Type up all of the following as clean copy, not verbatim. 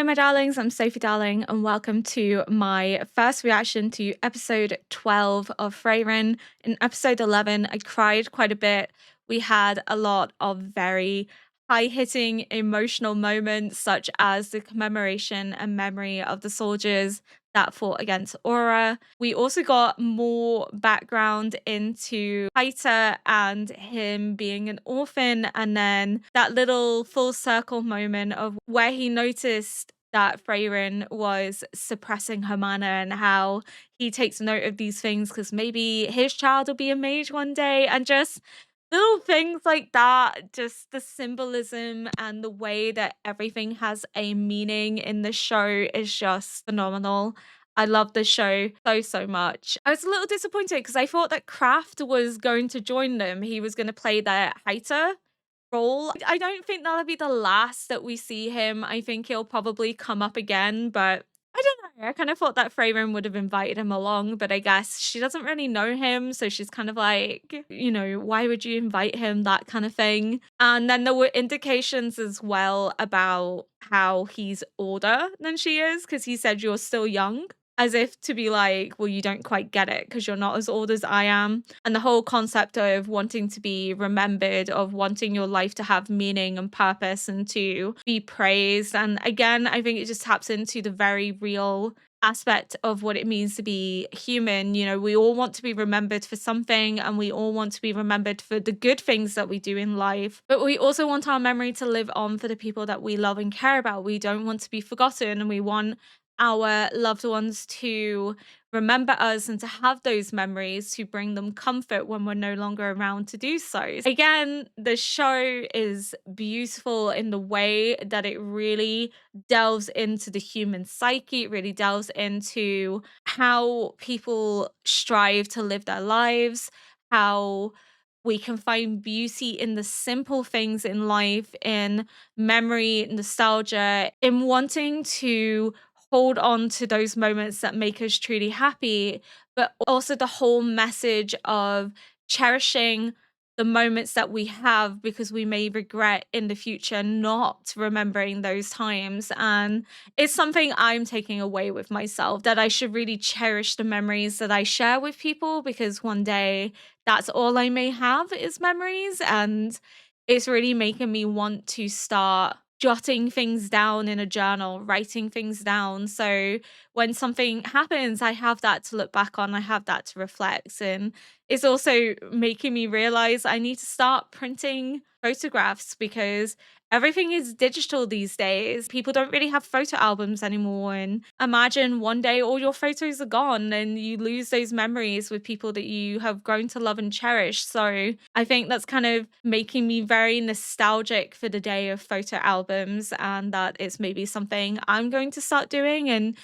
Hi, my darlings. I'm Sophie Darling, and welcome to my first reaction to episode 12 of Frieren. In episode 11, I cried quite a bit. We had a lot of very high hitting emotional moments, such as the commemoration and memory of the soldiers that fought against Aura. We also got more background into Heiter and him being an orphan, and then that little full circle moment of where he noticed that Freyrin was suppressing her mana and how he takes note of these things because maybe his child will be a mage one day, and just little things like that, just the symbolism and the way that everything has a meaning in the show is just phenomenal. I love the show so much. I was a little disappointed because I thought that Kraft was going to join them. He was going to play their Heiter role. I don't think that'll be the last that we see him. I think he'll probably come up again, but I don't know. I kind of thought that Freyrin would have invited him along, but I guess she doesn't really know him, so she's kind of like, why would you invite him? That kind of thing. And then there were indications as well about how he's older than she is, because he said you're still young, as if to be like, well, you don't quite get it because you're not as old as I am. And the whole concept of wanting to be remembered, of wanting your life to have meaning and purpose and to be praised. And again, I think it just taps into the very real aspect of what it means to be human. We all want to be remembered for something, and we all want to be remembered for the good things that we do in life, but we also want our memory to live on for the people that we love and care about. We don't want to be forgotten, and we want our loved ones to remember us and to have those memories to bring them comfort when we're no longer around to do so. Again, the show is beautiful in the way that it really delves into the human psyche. It really delves into how people strive to live their lives, how we can find beauty in the simple things in life, in memory, nostalgia, in wanting to hold on to those moments that make us truly happy, but also the whole message of cherishing the moments that we have, because we may regret in the future not remembering those times. And it's something I'm taking away with myself, that I should really cherish the memories that I share with people, because one day that's all I may have is memories. And it's really making me want to start jotting things down in a journal, writing things down. So when something happens, I have that to look back on, I have that to reflect. And it's also making me realize I need to start printing photographs, because everything is digital these days. People don't really have photo albums anymore. And imagine one day all your photos are gone and you lose those memories with people that you have grown to love and cherish. So I think that's kind of making me very nostalgic for the day of photo albums, and that it's maybe something I'm going to start doing. And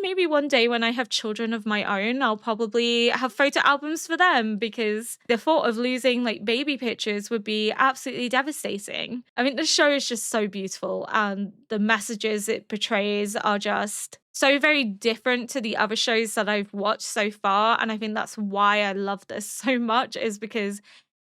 maybe one day when I have children of my own, I'll probably have photo albums for them, because the thought of losing like baby pictures would be absolutely devastating. I mean, the show is just so beautiful, and the messages it portrays are just so very different to the other shows that I've watched so far. And I think that's why I love this so much, is because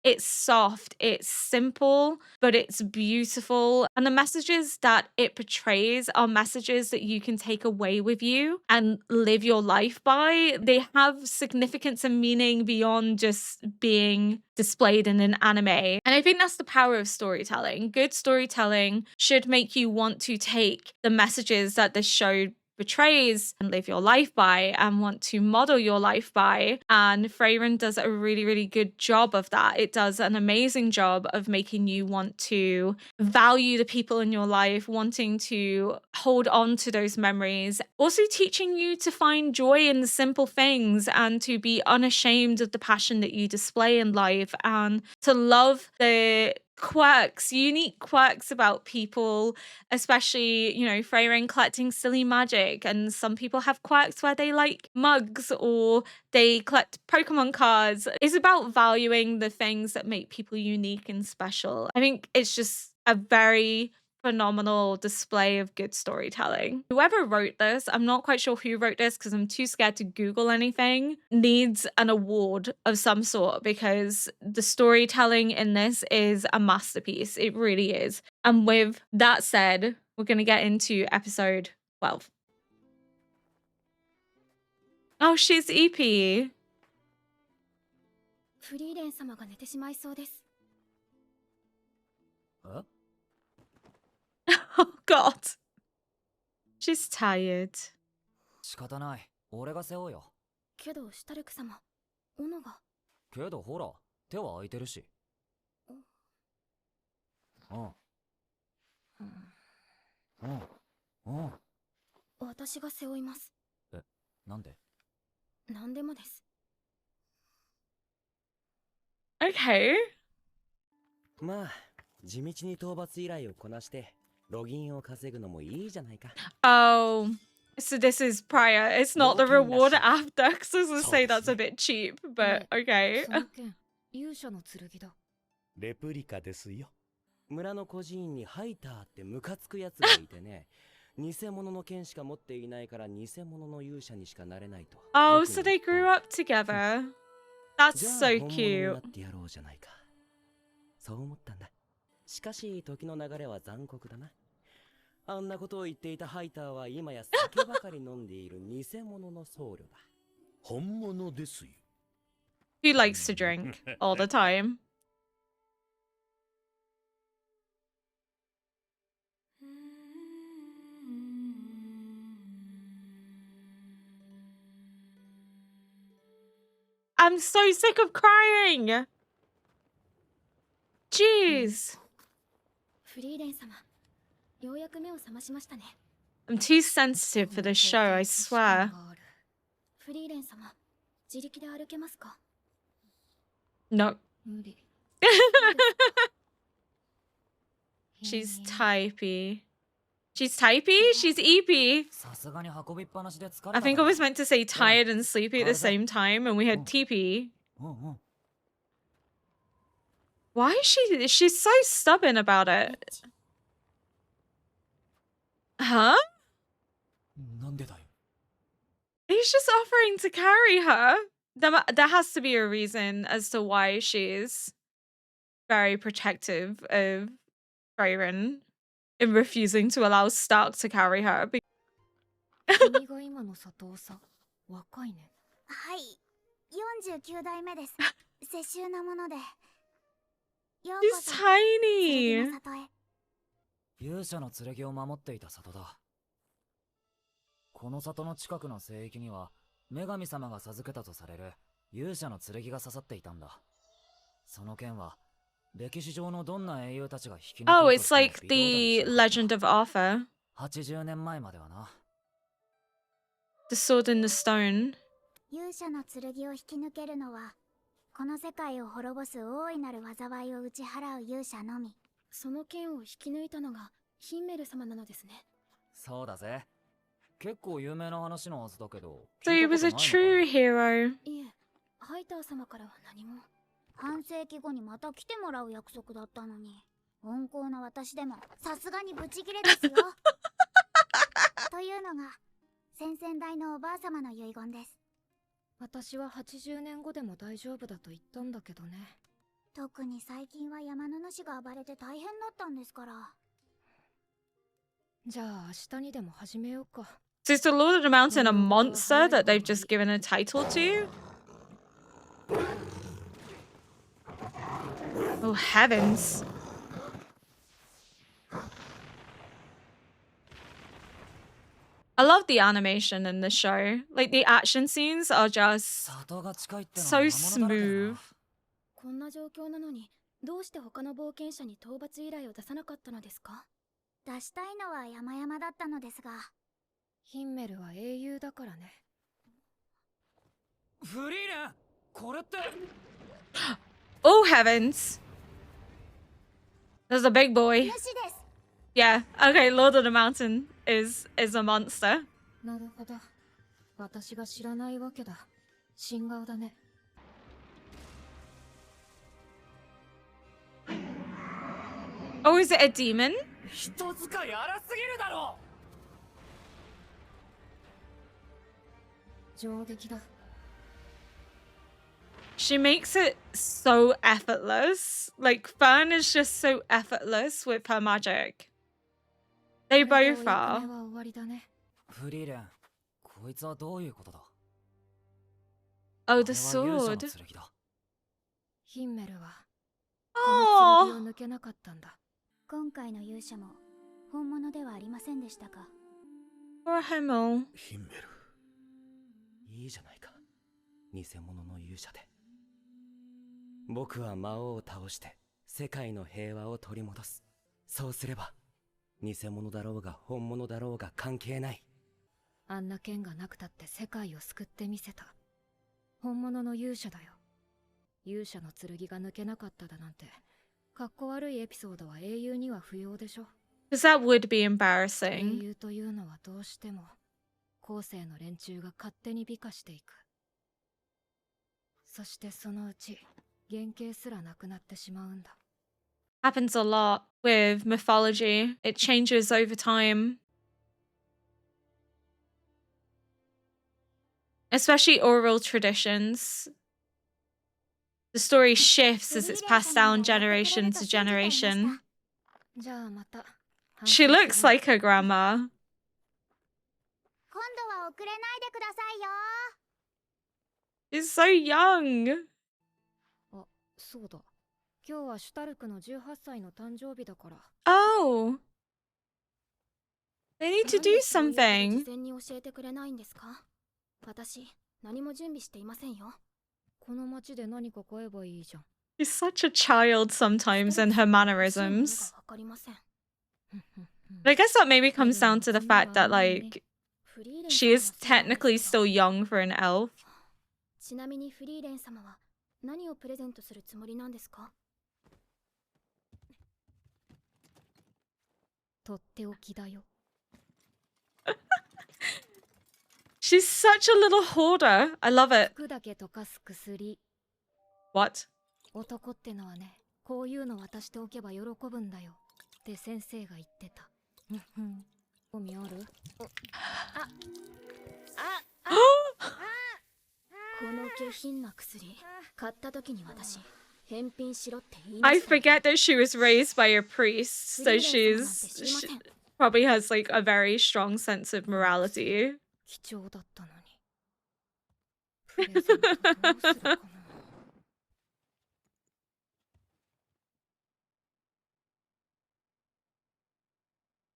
it's soft, it's simple, but it's beautiful. And the messages that it portrays are messages that you can take away with you and live your life by. They have significance and meaning beyond just being displayed in an anime. And I think that's the power of storytelling. Good storytelling should make you want to take the messages that this show betrays and live your life by, and want to model your life by. And Freyren does a really good job of that. It does an amazing job of making you want to value the people in your life, wanting to hold on to those memories, also teaching you to find joy in the simple things and to be unashamed of the passion that you display in life, and to love the unique quirks about people, especially, Freyren collecting silly magic. And some people have quirks where they like mugs or they collect Pokemon cards. It's about valuing the things that make people unique and special. I think it's just a very phenomenal display of good storytelling. Whoever wrote this, I'm not quite sure who wrote this because I'm too scared to Google anything, needs an award of some sort, because the storytelling in this is a masterpiece. It really is. And with that said, we're going to get into episode 12. Oh, she's EP. フリーレン様が寝てしまいそうです。Oh, God. She's tired. 仕方ない。俺が背負うよ。けど、シュタルク様、斧が。けどほら、手は空いてるし。私が背負います。え、なんで？何でもです。Okay. まあ、地道に討伐依頼をこなして、ロギンを稼ぐのもいいじゃないか。Oh, so this is prior. It's not the reward after, because I was going to say that's a bit cheap, but okay. その剣、勇者の剣だ。レプリカですよ。村の孤児院にハイターってムカつくやつがいてね。偽物の剣しか持っていないから偽物の勇者にしかなれないと。Oh, so they grew up together. That's じゃあ so 本物に cute. なってやろうじゃないか。そう思ったんだ。しかし時の流れは残酷だな。あんなことを言っていたハイターは今や酒ばかり飲んでいる偽物の僧侶だ。本物ですよ。 He likes to drink all the time. I'm so sick of crying. Jeez. フリーレン様、ようやく目を覚ましましたね。 I'm too sensitive for this show, I swear. フリーレン様、自力で歩けますか？ No. 無理。 She's typey. She's typey? She's EP. さすがに運びっぱなしで疲れ I た think か I ら。 was meant to say tired and sleepy at the same time, and we had Oh. TP. うんうん。 Why is she's so stubborn about it? Huh? なんでだよ。 He's just offering to carry her. There has to be a reason as to why she's very protective of Frieren in refusing to allow Stark to carry her. 君が今の佐藤さん、若いね。はい、49代目です。世襲なもので。よう She's こそ、 tiny. 剣の里へ。勇者の剣を守っていた里だ。この里の近くの聖域には、女神様が授けたとされる勇者の剣が刺さっていたんだ。その剣は、歴史上のどんな英雄たちが引き抜 Oh, こうと it's しても like 微動だに the しなかった legend of Arthur. 80年前まではな。 The sword in the stone. 勇者の剣を引き抜けるのは、この世界を滅ぼす大いなる災いを打ち払う勇者のみ。その剣を引き抜いたのがヒンメル様なのですね。そうだぜ。結構有名な話のはずだけど。 So he was a true hero. いえ、ハイター様からは何も。半世紀後にまた来てもらう約束だったのに、温厚な私でもさすがにブチギレですよ。というのが先々代のおばあ様の遺言です。私は80年後でも大丈夫だと言ったんだけどね。特に最近は山の主が暴れて大変だったんですから。じゃあ明日にでも始めようか。 So is the Lord of the Mountain a monster that they've just given a title to? Oh, heavens. I love the animation in the show. Like, the action scenes are just 里が近いっての so は魔物だらけだ smooth. な。こんな状況なのに、どうして他の冒険者に討伐依頼を出さなかったのですか？出したいのは山々だったのですが。ヒンメルは英雄だからね。フリーレン、これって。 Oh, heavens. There's a big boy. 主です。 Yeah, okay, Lord of the Mountain is a monster. なるほど。私が知らないわけだ。新顔だね。Oh, is it a demon? 人使い荒すぎるだろ。上撃だ。 She makes it so effortless. Like, Fern is just so effortless with her magic. They これで both お役 are. 目は終わりだね。フリーレン、こいつはどういうことだ？ Oh, あ the れは勇者の sword. 剣だ。ヒンメルはこの Oh, 剣を抜けなかったんだ。今回の勇者も本物ではありませんでしたか。 poor Himmel. ヒンメル。いいじゃないか。偽物の勇者で。僕は魔王を倒して世界の平和を取り戻す。そうすれば偽物だろうが本物だろうが関係ない。あんな剣がなくたって世界を救ってみせた。本物の勇者だよ。勇者の剣が抜けなかっただなんて、かっこ悪いエピソードは英雄には不要でしょ。 Because that would be 英 embarrassing. 雄というのはどうしても後世の連中が勝手に美化していく。そしてそのうち原型すらなくなってしまうんだ。 Happens a lot with mythology. It changes over time. Especially oral traditions. The story shifts as it's passed down generation to generation. じゃあまた。 She looks like her grandma. 今度は遅れないでくださいよ。 She's so young. あ、そうだ。今日はシュタルクの18歳の誕生日だから。 Oh. They need to なん do でそういうこと something. 事前に教えてくれないんですか？私、何も準備していませんよ。この街で何か買えばいいじゃん。 She's such a child sometimes in her mannerisms. わかりません。 But I guess that maybe comes down to the fact that, like, she is technically still young for an elf. ちなみにフリーレン様は何をプレゼントするつもりなんですか？とっておきだよ。 She's such a little hoarder. I love it. 服だけ溶かす薬。 What? 男ってのはね、こういうの渡しておけば喜ぶんだよって先生が言ってた。興味ある？この下品な薬、買った時に私、返品しろって言いま I したよ。 forget that she was raised by a priest, so she probably has like a very strong sense of morality. 貴重だったのに。プレゼントどうするかな。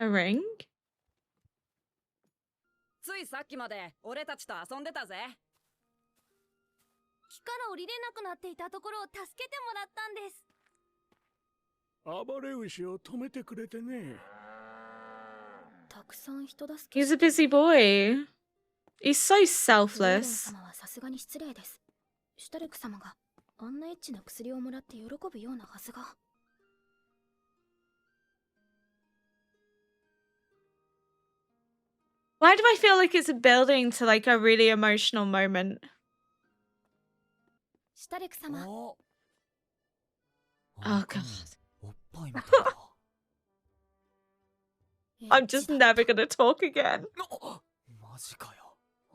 A ring? ついさっきまで俺たちと遊んでたぜ。木から降りれなくなっていたところを助けてもらったんです。暴れ牛を止めてくれてね。たくさん人助け He's a busy boy. He's so フリーレン selfless. 様はさすがに失礼です。シュタルク様があんなエッチな薬をもらって喜ぶようなはずが。 Why do I feel like it's building to like a really emotional moment? シュタルク様、 お Oh god. おっぱいみたいだ。I'm just never gonna talk again. マジかよ。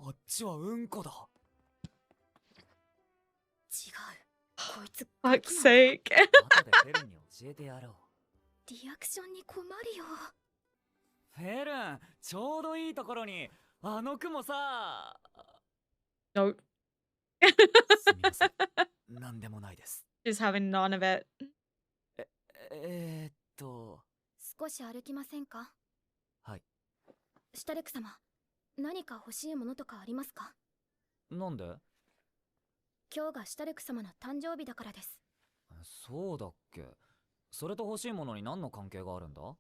あっちはうんこだ。違う。こいつ Fuck's ガキなんだ。 sake. 後でフェルンに教えてやろう。リアクションに困るよ。フェルン、ちょうどいいところに、あの雲さ。 No, すみません。なんでもないです。 just having none of it. 少し歩きませんか？はい。シュタルク様、何か欲しいものとかありますか？なんで？今日がシュタルク様の誕生日だからです。そうだっけ。それと欲しいものに何の関係があるんだ？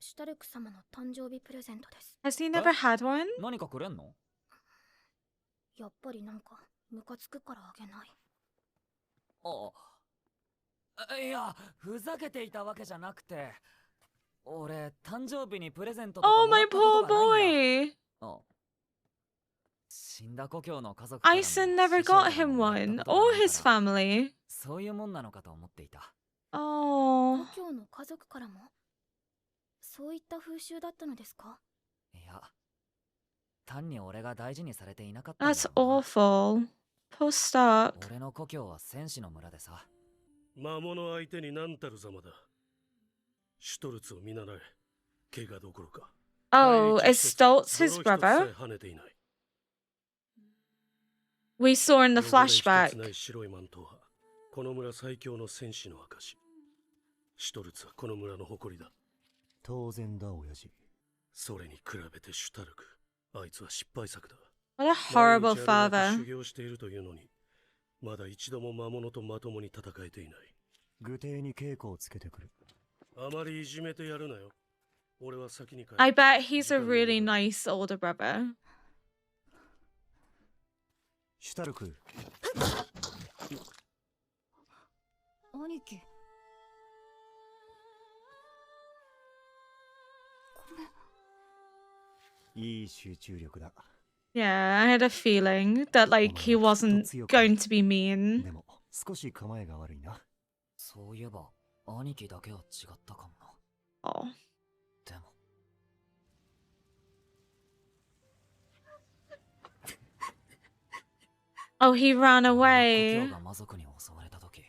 シュタルク様の誕生日プレゼントです。 Has he never had one? 何かくれんの？やっぱりなんかムカつくからあげない。いや、ふざけていたわけじゃなくて、俺、誕生日にプレゼントとか Oh, もら my ったこと poor がないん boy. だ。死んだ故郷の家族からも Eisen never 師匠か got ら him ももらった one, ことが or ない his から family. そういうもんなのかと思っていた。 Oh, 故郷の家族からもそういった風習だったのですか？いや、単に俺が大事にされていなかったんだ that's ろうな。 awful. Poor Stark. 俺の故郷は戦士の村でさ。魔物相手に何たるざまだ。シュトルツを見習え。怪我どころか Oh, 返り is 血一つ Stoltz his 泥一つさ brother? え跳ねていない We saw in the 汚れ一つ flashback. ない白いマントはこの村最強の戦士の証シュトルツはこの村の誇りだ当然だ親父それに比べてシュタルクあいつは失敗作だ What a horrible 毎日あれだけ father. 修行しているというのにまだ一度も魔物とまともに戦えていない具体に稽古をつけてくるあまりいじめてやるなよ俺は先に帰る I bet he's a really nice older brother. シュタルク兄貴。いい集中力だ Yeah, I had a feeling that like he wasn't going to be mean. でも少し構えが悪いなそういえば兄貴だけは違ったかもな Oh. でも Oh, he ran 故郷 away. が魔族に襲われた時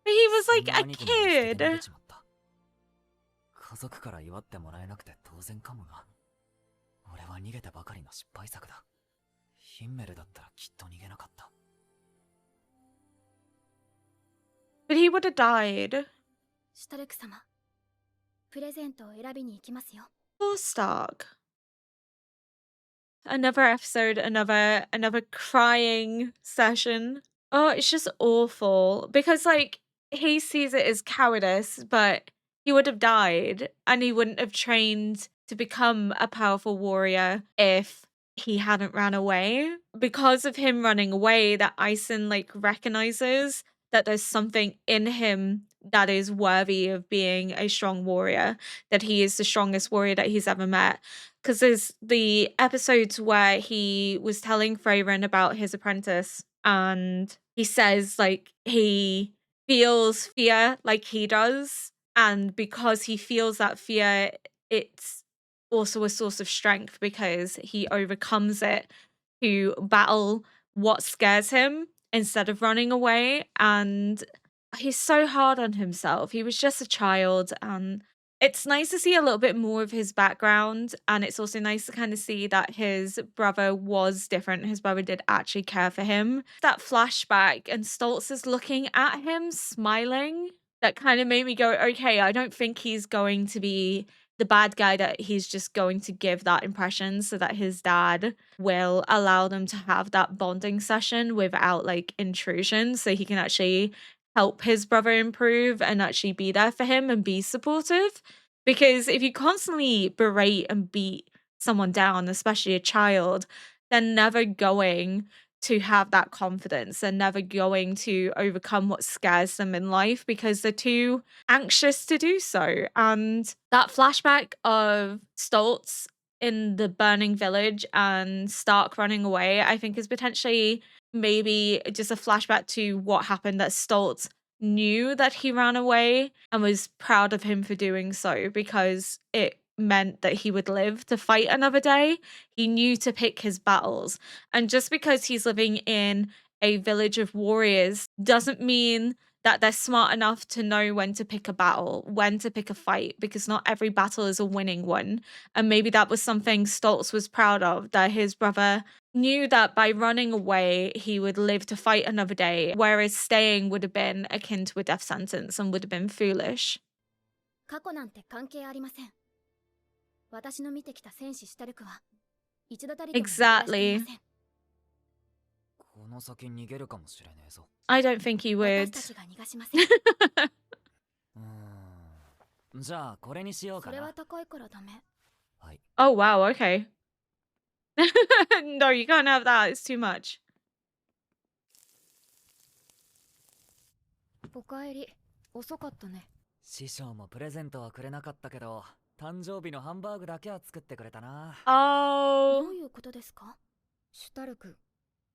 But he was そん like な a 兄貴まで捨てて逃げ kid. ちまった家族から祝ってもらえなくて当然かもな俺は逃げてばかりの失敗作だヒンメルだったらきっと逃げなかった But he would have died. シュタルク様。プレゼントを選びに行きますよ。 Poor Stark. Another episode, another crying session. Oh, it's just awful because like he sees it as cowardice, but he would have died and he wouldn't have trained to become a powerful warrior if he hadn't ran away. Because of him running away, that Eisen like recognizes that there's something in him that is worthy of being a strong warrior, that he is the strongest warrior that he's ever met. Because there's the episodes where he was telling Frieren about his apprentice, and he says like he feels fear like he does, and because he feels that fear, it's also a source of strength because he overcomes it to battle what scares him instead of running away. And he's so hard on himself. He was just a child, and it's nice to see a little bit more of his background, and it's also nice to kind of see that his brother was different. His brother did actually care for him. That flashback and Stoltz is looking at him smiling, that kind of made me go, okay, I don't think he's going to be the bad guy, that he's just going to give that impression so that his dad will allow them to have that bonding session without like intrusion, so he can actually help his brother improve and actually be there for him and be supportive. Because if you constantly berate and beat someone down, especially a child, they're never going to have that confidence. They're never going to overcome what scares them in life because they're too anxious to do so. And that flashback of Stoltz in the burning village and Stark running away, I think is potentially maybe just a flashback to what happened, that Stoltz knew that he ran away and was proud of him for doing so because it meant that he would live to fight another day. He knew to pick his battles. And just because he's living in a village of warriors doesn't mean that they're smart enough to know when to pick a battle, when to pick a fight, because not every battle is a winning one. And maybe that was something Stoltz was proud of, that his brother knew that by running away, he would live to fight another day, whereas staying would have been akin to a death sentence and would have been foolish. 過去なんて関係ありません。私の見てきた戦士シュタルクは一度たりとも逃げ出していません。この先逃げるかもしれねえぞ I don't think he 私 would. たちが逃がしません。じゃあこれにしようそれかなは高いからダメ。はい Oh, wow, okay. No, you can't have that. It's too much. おかえり。遅かったね。師匠もプレゼントはくれなかったけど誕生日のハンバーグだけは作ってくれたなど Oh. ういうことですか？シュタルク、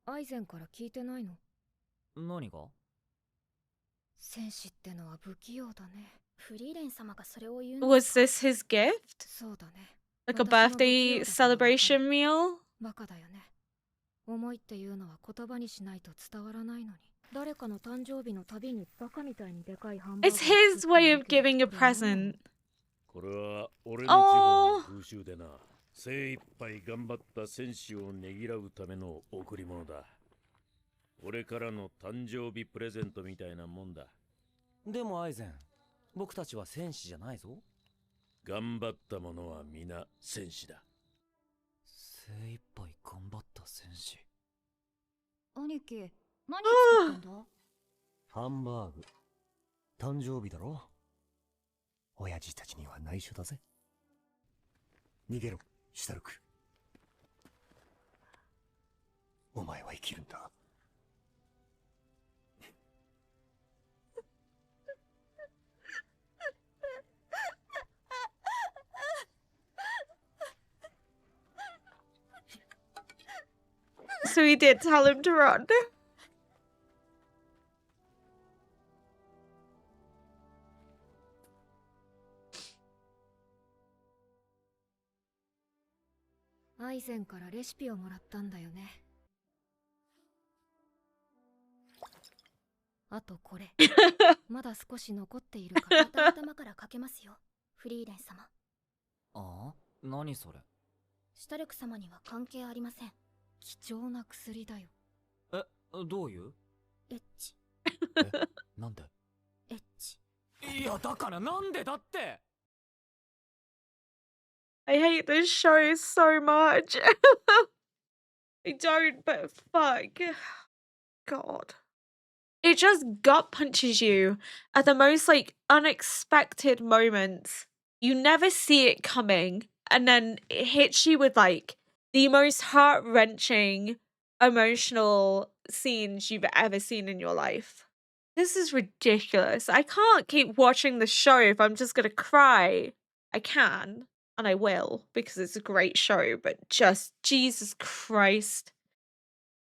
アイゼンから聞いてないの？何が戦士ってのは不器用だね。フリーレン様がそれを言うの？ Was this his gift? そうだね。 Like a 私も不器 birthday 用だからわかる。 celebration meal? バカだよね。思いっていうのは言葉にしないと伝わらないのに。誰かの誕生日のたびにバカみたいにでかいハンバー It's ガーを his 作って way み of るけど giving a これは present. これは俺の地方の Oh, 風習でな、精一杯頑張った戦士をねぎらうための贈り物だ。俺からの誕生日プレゼントみたいなもんだ。でもアイゼン、僕たちは戦士じゃないぞ。頑張った者は皆戦士だ。精一杯頑張った戦士。兄貴、何作ってんだ？ハンバーグ。誕生日だろ。親父たちには内緒だぜ。逃げろ、シュタルク。お前は生きるんだ。so he did tell him to run. アイゼンからレシピをもらったんだよね。あとこれ。まだ少し残っているから。また頭からかけますよ、フリーレン様。ああ、何それ。シュタルク様には関係ありません。貴重な薬だよ。え、どういう。エッチ、え、なんで。エッチ。いや、だからなんでだって。 I hate this show so much. I don't, but fuck. God. It just gut punches you at the most like unexpected moments. You never see it coming, and then it hits you with like the most heart-wrenching emotional scenes you've ever seen in your life. This is ridiculous. I can't keep watching the show if I'm just gonna cry. I can, and I will, because it's a great show, but just Jesus Christ.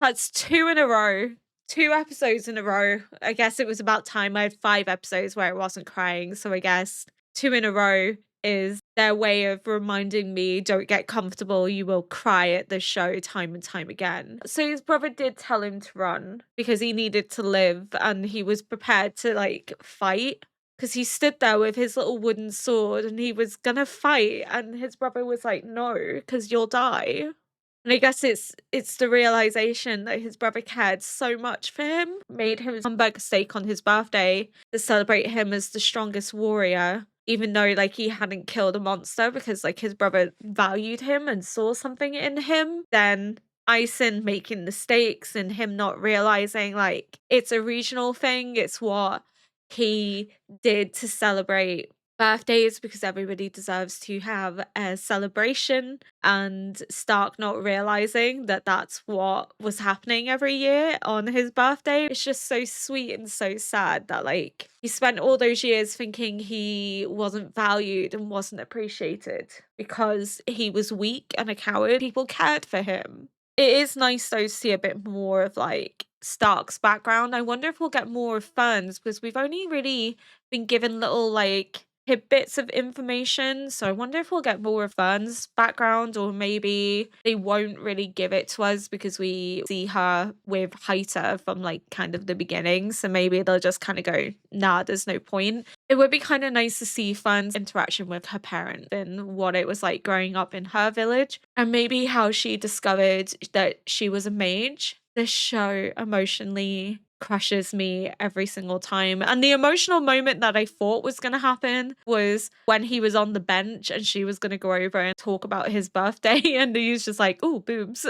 That's 2 in a row. 2 episodes in a row. I guess it was about time. I had 5 episodes where I wasn't crying, so I guess 2 in a row is their way of reminding me, don't get comfortable, you will cry at the show time and time again. So his brother did tell him to run because he needed to live, and he was prepared to like fight because he stood there with his little wooden sword and he was gonna fight, and his brother was like, no, because you'll die. And I guess it's the realization that his brother cared so much for him, made him hamburger steak on his birthday to celebrate him as the strongest warrior, even though like he hadn't killed a monster, because like his brother valued him and saw something in him. Then Eisen making the steaks and him not realizing like it's a regional thing, it's what he did to celebrate birthdays because everybody deserves to have a celebration, and Stark not realizing that that's what was happening every year on his birthday. It's just so sweet and so sad that like he spent all those years thinking he wasn't valued and wasn't appreciated because he was weak and a coward. People cared for him. It is nice though to see a bit more of like Stark's background. I wonder if we'll get more of Fern's, because we've only really been given little like bits of information. So I wonder if we'll get more of Fern's background, or maybe they won't really give it to us because we see her with Heiter from like kind of the beginning. So maybe they'll just kind of go, nah, there's no point. It would be kind of nice to see Fern's interaction with her parents and what it was like growing up in her village, and maybe how she discovered that she was a mage. This show emotionally crushes me every single time. And the emotional moment that I thought was going to happen was when he was on the bench and she was going to go over and talk about his birthday, and he was just like, "Oh, boobs."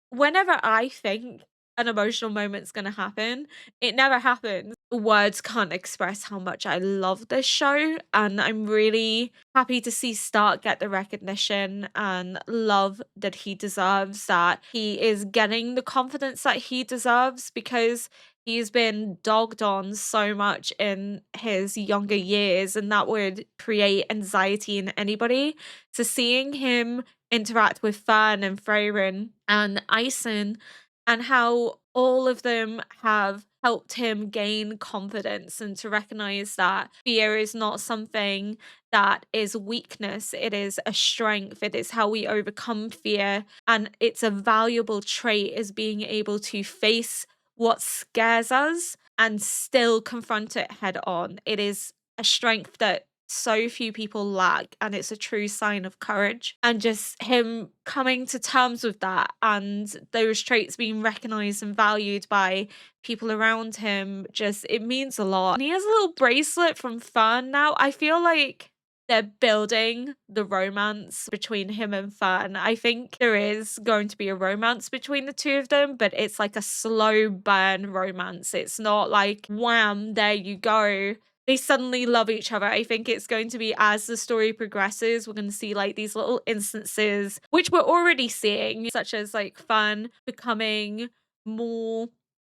Whenever I think an emotional moment's going to happen, it never happens. Words can't express how much I love this show, and I'm really happy to see Stark get the recognition and love that he deserves, that he is getting the confidence that he deserves, because he's been dogged on so much in his younger years, and that would create anxiety in anybody. So seeing him interact with Fern and Frieren and Eisen, and how all of them have helped him gain confidence and to recognize that fear is not something that is weakness, it is a strength, it is how we overcome fear, and it's a valuable trait, is being able to face what scares us and still confront it head on. It is a strength that so few people lack, and it's a true sign of courage. And just him coming to terms with that and those traits being recognized and valued by people around him, just it means a lot. And he has a little bracelet from Fern now. I feel like they're building the romance between him and Fern. I think there is going to be a romance between the two of them, but it's like a slow burn romance. It's not like, wham, there you go. They suddenly love each other. I think it's going to be, as the story progresses, we're going to see like these little instances, which we're already seeing, such as like Fern becoming more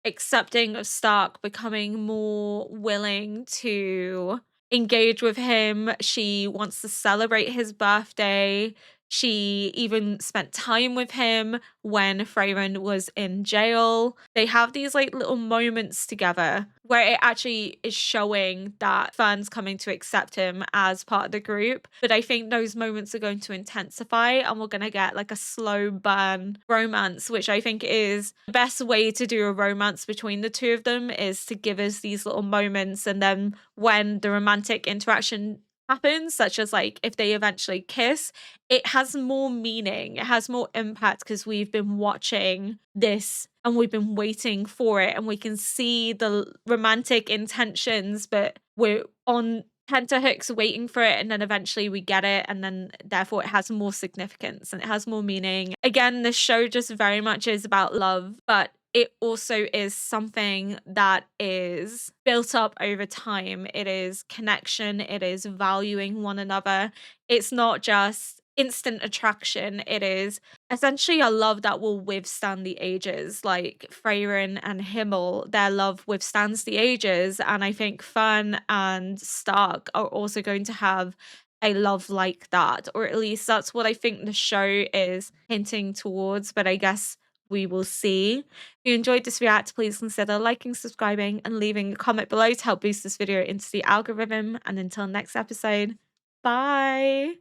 accepting of Stark, becoming more willing to engage with him. She wants to celebrate his birthday. She even spent time with him when Frieren was in jail. They have these like little moments together where it actually is showing that Fern's coming to accept him as part of the group. But I think those moments are going to intensify and we're going to get like a slow burn romance, which I think is the best way to do a romance between the two of them, is to give us these little moments. And then when the romantic interaction happens, such as like if they eventually kiss, it has more meaning, it has more impact because we've been watching this and we've been waiting for it and we can see the romantic intentions, but we're on tenterhooks waiting for it, and then eventually we get it, and then therefore it has more significance and it has more meaning. Again, this show just very much is about love, but it also is something that is built up over time. It is connection, it is valuing one another. It's not just instant attraction, it is essentially a love that will withstand the ages. Like Freyren and Himmel, their love withstands the ages, and I think Fern and Stark are also going to have a love like that, or at least that's what I think the show is hinting towards, but I guess we will see. If you enjoyed this react, please consider liking, subscribing, and leaving a comment below to help boost this video into the algorithm. And until next episode, bye!